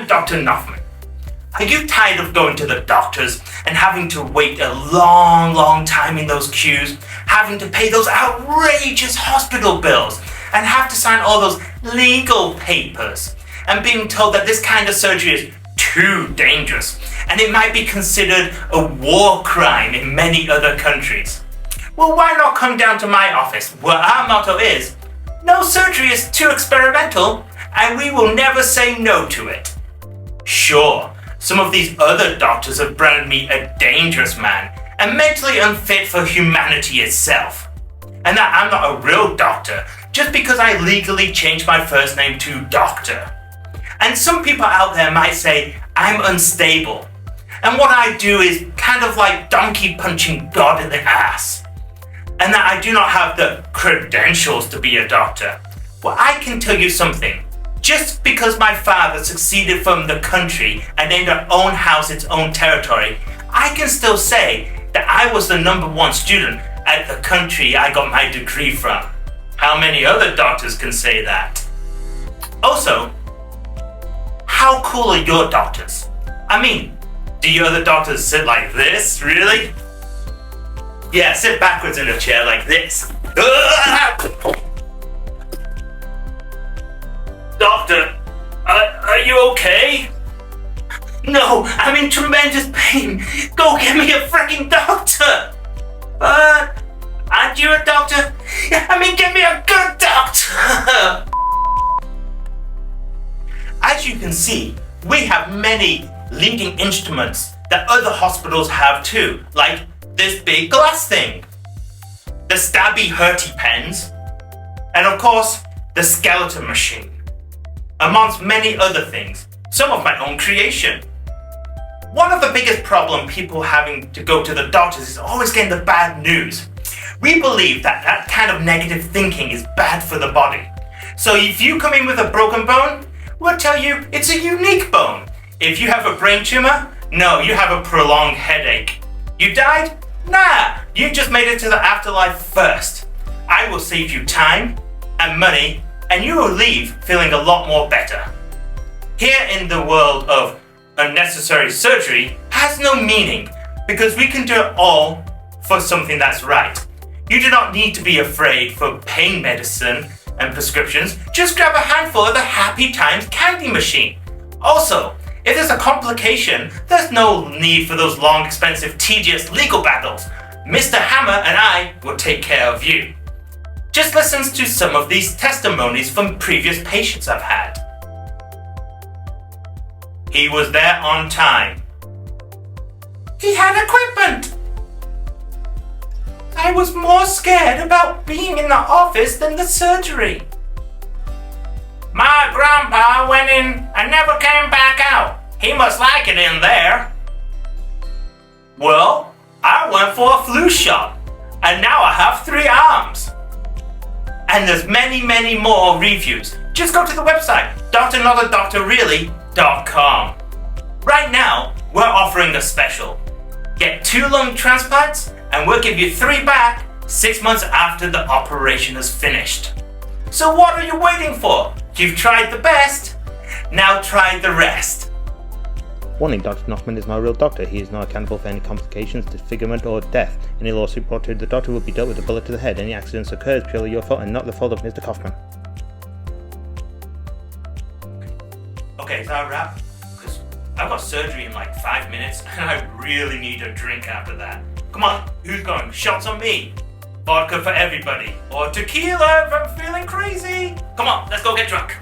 Dr. Noffman, are you tired of going to the doctors and having to wait a long time in those queues, having to pay those outrageous hospital bills, and have to sign all those legal papers, and being told that this kind of surgery is too dangerous and it might be considered a war crime in many other countries? Well, why not come down to my office, where our motto is, no surgery is too experimental, and we will never say no to it. Sure, some of these other doctors have branded me a dangerous man and mentally unfit for humanity itself, and that I'm not a real doctor just because I legally changed my first name to Doctor. And some people out there might say I'm unstable, and what I do is kind of like donkey punching God in the ass, and that I do not have the credentials to be a doctor. Well, I can tell you something. Just because my father succeeded from the country and named our own house its own territory, I can still say that I was the #1 student at the country I got my degree from. How many other doctors can say that? Also, how cool are your doctors? I mean, do your other doctors sit like this, really? Yeah, sit backwards in a chair like this. Doctor, are you okay? No, I'm in tremendous pain. Go get me a freaking doctor. Aren't you a doctor? I mean, get me a good doctor. As you can see, we have many leading instruments that other hospitals have too, like this big glass thing, the stabby hurty pens, and of course, the skeleton machine, amongst many other things, some of my own creation. One of the biggest problems people having to go to the doctors is always getting the bad news. We believe that that kind of negative thinking is bad for the body. So if you come in with a broken bone, we'll tell you it's a unique bone. If you have a brain tumor, no, you have a prolonged headache. You died? Nah, you just made it to the afterlife first. I will save you time and money, and you will leave feeling a lot more better. Here in the world of unnecessary surgery has no meaning, because we can do it all for something that's right. You do not need to be afraid for pain medicine and prescriptions. Just grab a handful of the Happy Times candy machine. Also, if there's a complication, there's no need for those long, expensive, tedious legal battles. Mr. Hammer and I will take care of you. Just listen to some of these testimonies from previous patients I've had. He was there on time. He had equipment. I was more scared about being in the office than the surgery. My grandpa went in and never came back out. He must like it in there. Well, I went for a flu shot, and now I have 3 arms. And there's many more reviews. Just go to the website, drnotadoctorreally.com. Right now, we're offering a special. Get 2 lung transplants, and we'll give you 3 back 6 months after the operation is finished. So what are you waiting for? You've tried the best. Now try the rest. Warning, Dr. Noffman is not a real doctor. He is not accountable for any complications, disfigurement, or death. Any lawsuit brought to the doctor will be dealt with a bullet to the head. Any accidents occur is purely your fault and not the fault of Mr. Kaufman. Okay, is that a wrap? Because I've got surgery in like 5 minutes and I really need a drink after that. Come on, who's going? Shots on me. Vodka for everybody. Or tequila if I'm feeling crazy. Come on, let's go get drunk.